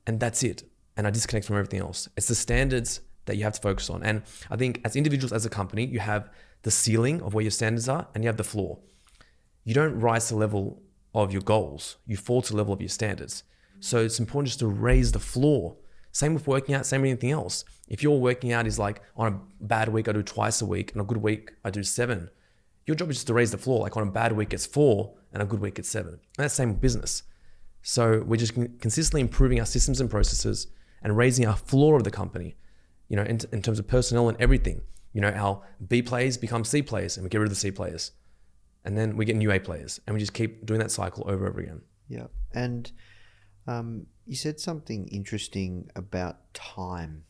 Speaker 1: and that's it. And I disconnect from everything else. It's the standards that you have to focus on. And I think as individuals, as a company, you have the ceiling of where your standards are and you have the floor. You don't rise to the level of your goals. You fall to the level of your standards. So it's important just to raise the floor Same with working out, same with anything else. If your working out is like on a bad week, I do twice a week, and a good week, I do 7. Your job is just to raise the floor. Like on a bad week, it's 4, and a good week, it's 7. And that's the same with business. So we're just consistently improving our systems and processes and raising our floor of the company, you know, in terms of personnel and everything. You know, our B players become C players, and we get rid of the C players. And then we get new A players, and we just keep doing that cycle over and over again.
Speaker 3: Yeah. And you said something interesting about time.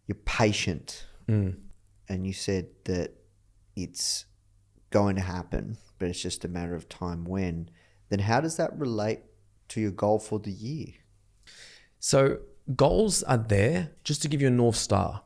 Speaker 3: You're patient. And you said that it's going to happen, but it's just a matter of time when. Then how does that relate to your goal for the year?
Speaker 1: So goals are there just to give you a North Star.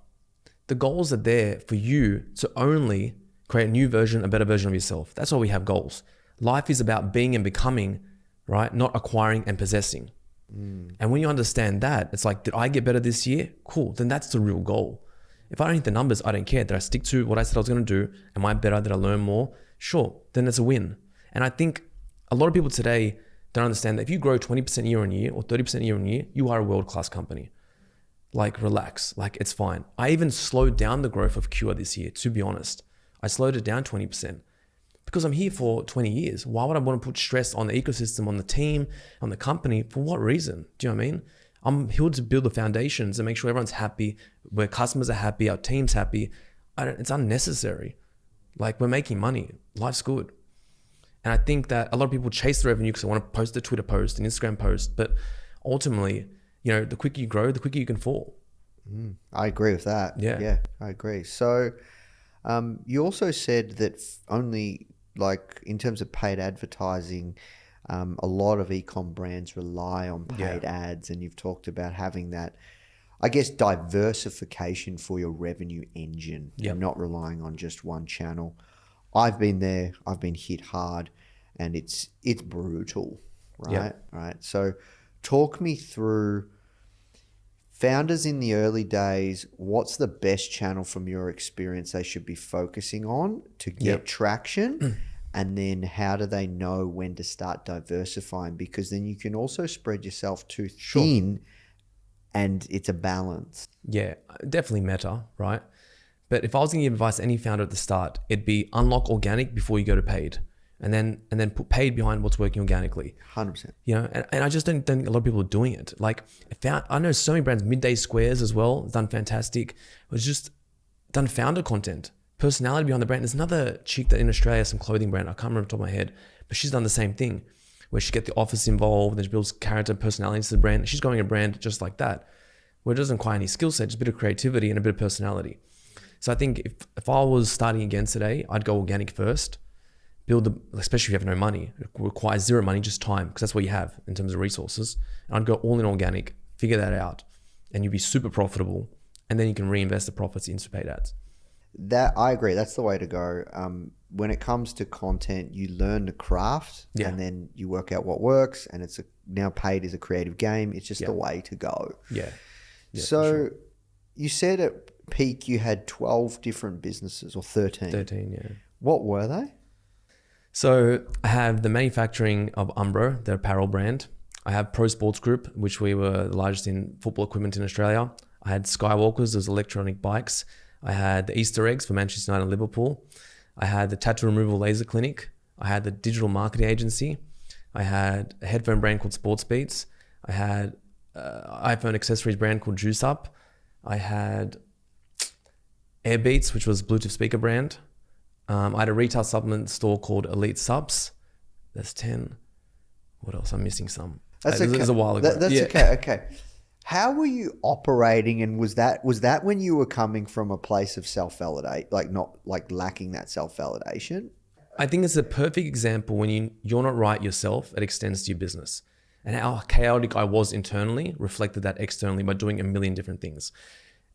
Speaker 1: The goals are there for you to only create a new version, a better version of yourself. That's why we have goals. Life is about being and becoming, right? Not acquiring and possessing. And when you understand that, it's like, did I get better this year? Cool. Then that's the real goal. If I don't hit the numbers, I don't care. Did I stick to what I said I was going to do? Am I better? Did I learn more? Sure. Then it's a win. And I think a lot of people today don't understand that if you grow 20% year on year or 30% year on year, you are a world-class company. Like, relax. Like, it's fine. I even slowed down the growth of Qure this year, to be honest. I slowed it down 20% because I'm here for 20 years. Why would I want to put stress on the ecosystem, on the team, on the company? For what reason? Do you know what I mean? I'm here to build the foundations and make sure everyone's happy, where customers are happy, our team's happy. It's unnecessary. Like, we're making money. Life's good. And I think that a lot of people chase the revenue because they want to post a Twitter post, an Instagram post. But ultimately, you know, the quicker you grow, the quicker you can fall.
Speaker 3: I agree with that. Yeah, I agree. So you also said that only, like, in terms of paid advertising, a lot of e-com brands rely on paid ads, and you've talked about having that, I guess, diversification for your revenue engine and not relying on just one channel. I've been there. I've been hit hard, and it's brutal, right? Right. So talk me through founders in the early days. What's the best channel from your experience they should be focusing on to get traction? And then how do they know when to start diversifying? Because then you can also spread yourself too thin, and it's a balance. Yeah,
Speaker 1: definitely meta, right? But if I was going to give advice to any founder at the start, it'd be unlock organic before you go to paid, and then put paid behind what's working organically.
Speaker 3: 100%.
Speaker 1: You know, and I just don't think a lot of people are doing it. Like, I know so many brands, Midday Squares as well, done fantastic. It was just done founder content, personality behind the brand. There's another chick that in Australia, some clothing brand, I can't remember off the top of my head, but she's done the same thing, where she gets the office involved and she builds character, personality into the brand. She's growing a brand just like that, where it doesn't require any skill set, just a bit of creativity and a bit of personality. So I think if I was starting again today, I'd go organic first, especially if you have no money. It requires zero money, just time, because that's what you have in terms of resources. And I'd go all in organic, figure that out, and you'd be super profitable. And then you can reinvest the profits into paid ads.
Speaker 3: That I agree. That's the way to go. When it comes to content, you learn the craft and then you work out what works, and now paid is a creative game. It's just the way to go.
Speaker 1: Yeah.
Speaker 3: So you said at peak you had 12 different businesses, or 13.
Speaker 1: 13, yeah.
Speaker 3: What were they?
Speaker 1: So I have the manufacturing of Umbro, their apparel brand. I have Pro Sports Group, which we were the largest in football equipment in Australia. I had Skywalkers, those electronic bikes. I had the Easter eggs for Manchester United and Liverpool. I had the tattoo removal laser clinic. I had the digital marketing agency. I had a headphone brand called Sports Beats. I had iPhone accessories brand called Juice Up. I had Airbeats, which was a Bluetooth speaker brand. I had a retail supplement store called Elite Subs. That's 10. What else? I'm missing some.
Speaker 3: That's
Speaker 1: okay. It was a while ago.
Speaker 3: That's okay. Okay. How were you operating, and was that when you were coming from a place of self-validate, like not like lacking that self-validation?
Speaker 1: I think it's a perfect example when you're not right yourself, it extends to your business. And how chaotic I was internally reflected that externally by doing a million different things.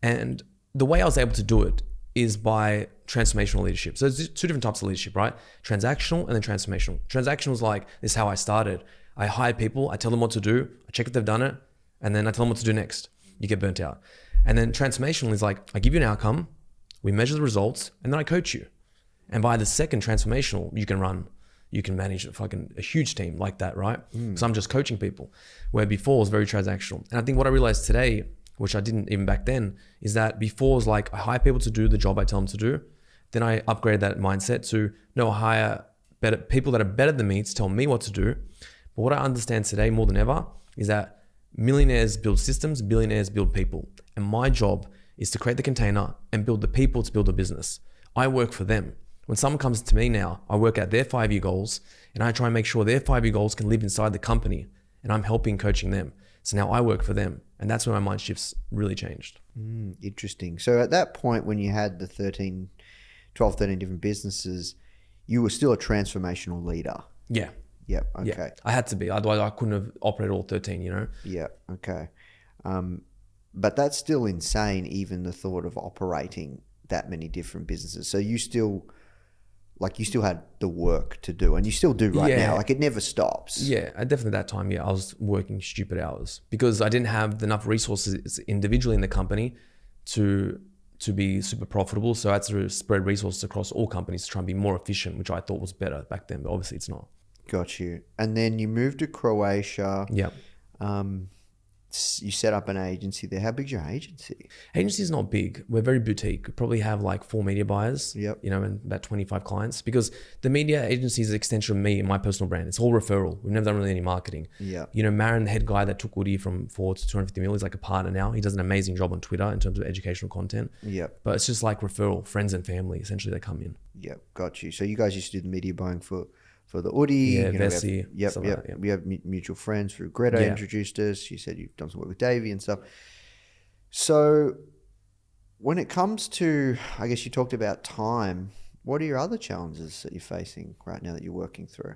Speaker 1: And the way I was able to do it is by transformational leadership. So there's two different types of leadership, right? Transactional and then transformational. Transactional is like, this is how I started. I hired people, I tell them what to do, I check if they've done it, and then I tell them what to do next. You get burnt out. And then transformational is like, I give you an outcome, we measure the results, and then I coach you. And by the second transformational, you can you can manage a huge team like that, right? Because I'm just coaching people, where before it was very transactional. And I think what I realized today, which I didn't even back then, is that before it was like I hire people to do the job I tell them to do. Then I upgraded that mindset to no, I hire better people that are better than me to tell me what to do. But what I understand today more than ever is that millionaires build systems, billionaires build people. And my job is to create the container and build the people to build a business. I work for them. When someone comes to me now, I work out their 5-year goals and I try and make sure their 5-year goals can live inside the company, and I'm helping coaching them. So now I work for them, and that's where my mind shifts really changed.
Speaker 3: Interesting. So at that point, when you had the 12, 13 different businesses, you were still a transformational leader.
Speaker 1: Yeah.
Speaker 3: Yep. Okay.
Speaker 1: Yeah. I had to be. Otherwise, I couldn't have operated all 13, you know?
Speaker 3: Yeah. Okay. But that's still insane, even the thought of operating that many different businesses. So you still had the work to do, and you still do right now. Like, it never stops.
Speaker 1: Yeah, I definitely that time, I was working stupid hours because I didn't have enough resources individually in the company to be super profitable. So I had to spread resources across all companies to try and be more efficient, which I thought was better back then, but obviously it's not.
Speaker 3: Got you. And then you moved to Croatia.
Speaker 1: Yeah.
Speaker 3: You set up an agency there. How big's your agency?
Speaker 1: Agency is not big. We're very boutique. We probably have like 4 media buyers,
Speaker 3: Yep.
Speaker 1: And about 25 clients, because the media agency is an extension of me and my personal brand. It's all referral. We've never done really any marketing.
Speaker 3: Yeah.
Speaker 1: Marin, the head guy that took Woody from 4 to 250 mil, is like a partner now. He does an amazing job on Twitter in terms of educational content.
Speaker 3: Yep.
Speaker 1: But it's just like referral, friends and family, essentially, they come in.
Speaker 3: Yep. Got you. So you guys used to do the media buying for the Oodie.
Speaker 1: Yeah, Vessi.
Speaker 3: Yep.
Speaker 1: Like that.
Speaker 3: We have mutual friends through Greta
Speaker 1: Yeah.
Speaker 3: introduced us. You said you've done some work with Davey and stuff. So when it comes to, I guess you talked about time, what are your other challenges that you're facing right now that you're working through?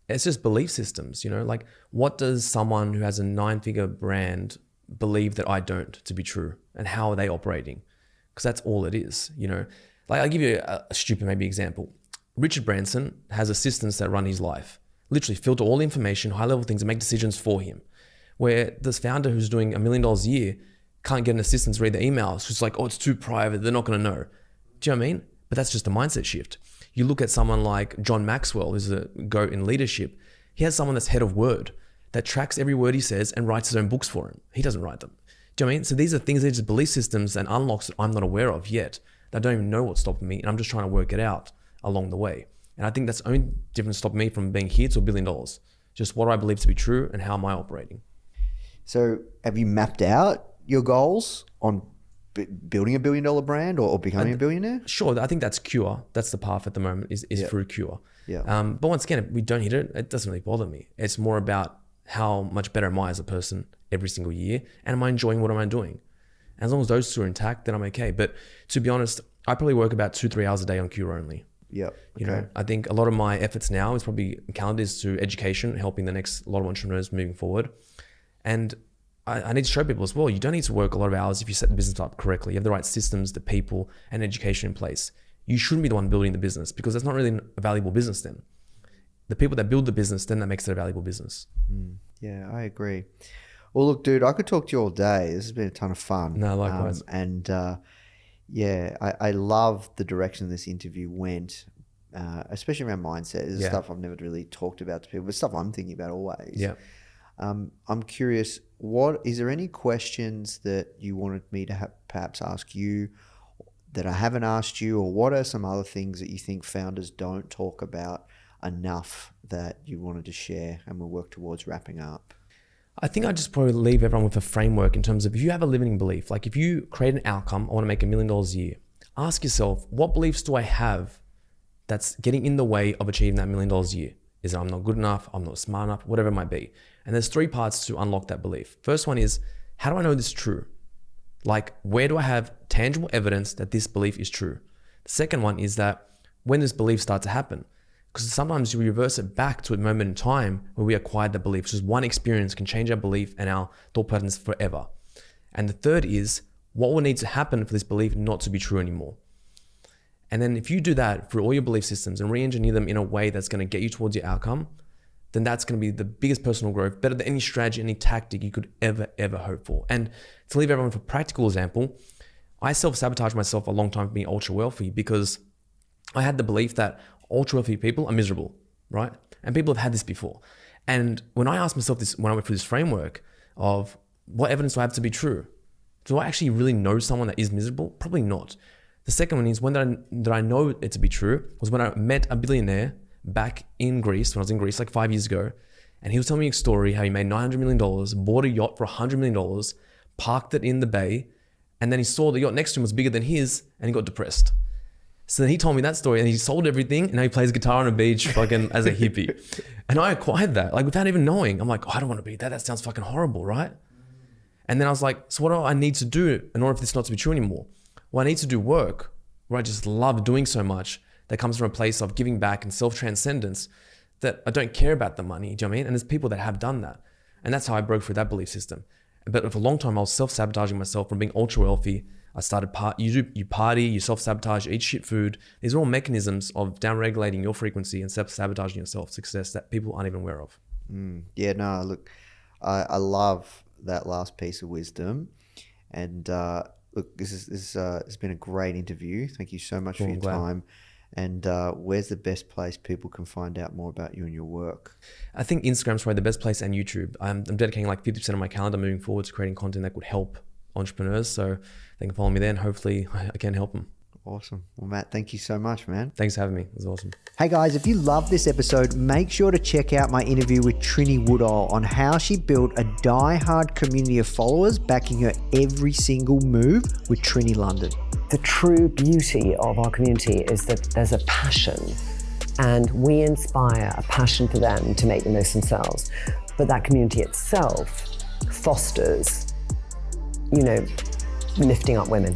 Speaker 1: It's just belief systems, like what does someone who has a 9-figure brand believe that I don't to be true, and how are they operating? Because that's all it is, Like, I'll give you a stupid maybe example. Richard Branson has assistants that run his life, literally filter all the information, high-level things, and make decisions for him. Where this founder who's doing $1 million a year can't get an assistant to read the emails. It's like, oh, it's too private. They're not going to know. Do you know what I mean? But that's just a mindset shift. You look at someone like John Maxwell, who's a GOAT in leadership. He has someone that's head of word that tracks every word he says and writes his own books for him. He doesn't write them. Do you know what I mean? So these are things, they're just belief systems and unlocks that I'm not aware of yet. I don't even know what's stopping me, and I'm just trying to work it out along the way. And I think that's the only difference stopping me from being here to $1 billion. Just what do I believe to be true and how am I operating?
Speaker 3: So have you mapped out your goals on building a $1 billion brand or becoming a billionaire?
Speaker 1: Sure. I think that's Qure. That's the path at the moment is through Qure.
Speaker 3: Yeah.
Speaker 1: But once again, if we don't hit it, it doesn't really bother me. It's more about how much better am I as a person every single year, and am I enjoying what am I doing? And as long as those two are intact, then I'm okay. But to be honest, I probably work about 2-3 hours a day on Qure only.
Speaker 3: Yeah. Okay.
Speaker 1: I think a lot of my efforts now is probably calendars to education, helping the next lot of entrepreneurs moving forward. And I need to show people as well, you don't need to work a lot of hours if you set the business up correctly. You have the right systems, the people, and education in place. You shouldn't be the one building the business, because that's not really a valuable business then. The people that build the business, then that makes it a valuable business.
Speaker 3: Yeah, I agree. Well, look, dude, I could talk to you all day. This has been a ton of fun.
Speaker 1: No, likewise.
Speaker 3: I love the direction this interview went, especially around mindset. This is stuff I've never really talked about to people, but stuff I'm thinking about always.
Speaker 1: Yeah.
Speaker 3: I'm curious, is there any questions that you wanted me to perhaps ask you that I haven't asked you, or what are some other things that you think founders don't talk about enough that you wanted to share, and we'll work towards wrapping up?
Speaker 1: I think I just probably leave everyone with a framework in terms of, if you have a limiting belief, like if you create an outcome, I want to make $1 million a year, ask yourself, what beliefs do I have that's getting in the way of achieving that $1 million a year? Is it I'm not good enough, I'm not smart enough, whatever it might be. And there's 3 parts to unlock that belief. First one is, how do I know this is true? Like, where do I have tangible evidence that this belief is true? The second one is that when this belief starts to happen, because sometimes you reverse it back to a moment in time where we acquired the belief. Just one experience can change our belief and our thought patterns forever. And the third is, what will need to happen for this belief not to be true anymore? And then if you do that for all your belief systems and re-engineer them in a way that's going to get you towards your outcome, then that's going to be the biggest personal growth, better than any strategy, any tactic you could ever hope for. And to leave everyone with a practical example, I self-sabotaged myself a long time for being ultra wealthy, because I had the belief that ultra wealthy people are miserable. right? And people have had this before. And when I asked myself this, when I went through this framework of what evidence do I have to be true? Do I actually really know someone that is miserable? Probably not. The second one is, when did I know it to be true was when I met a billionaire back in Greece, when I was in Greece like 5 years ago. And he was telling me a story how he made $900 million, bought a yacht for $100 million, parked it in the bay, and then he saw the yacht next to him was bigger than his, and he got depressed. So then he told me that story, and he sold everything, and now he plays guitar on a beach fucking as a hippie. And I acquired that, like, without even knowing. I'm like, oh, I don't want to be that. That sounds fucking horrible, right? And then I was like, so what do I need to do in order for this not to be true anymore? Well, I need to do work where I just love doing so much that comes from a place of giving back and self-transcendence, that I don't care about the money. Do you know what I mean? And there's people that have done that. And that's how I broke through that belief system. But for a long time, I was self-sabotaging myself from being ultra wealthy. I started you party, you self-sabotage, eat shit food. These are all mechanisms of down-regulating your frequency and self-sabotaging yourself, success that people aren't even aware of.
Speaker 3: Yeah, no, look, I love that last piece of wisdom. And look, this has been a great interview. Thank you so much for your time. And where's the best place people can find out more about you and your work?
Speaker 1: I think Instagram's probably the best place, and YouTube. I'm dedicating like 50% of my calendar moving forward to creating content that could help entrepreneurs. So they can follow me there, and hopefully I can help them.
Speaker 3: Awesome. Well, Matt, thank you so much, man.
Speaker 1: Thanks for having me. It was awesome.
Speaker 3: Hey guys, if you love this episode, make sure to check out my interview with Trini Woodall on how she built a die-hard community of followers backing her every single move with Trini London.
Speaker 4: The true beauty of our community is that there's a passion, and we inspire a passion for them to make the most themselves. But that community itself fosters, lifting up women.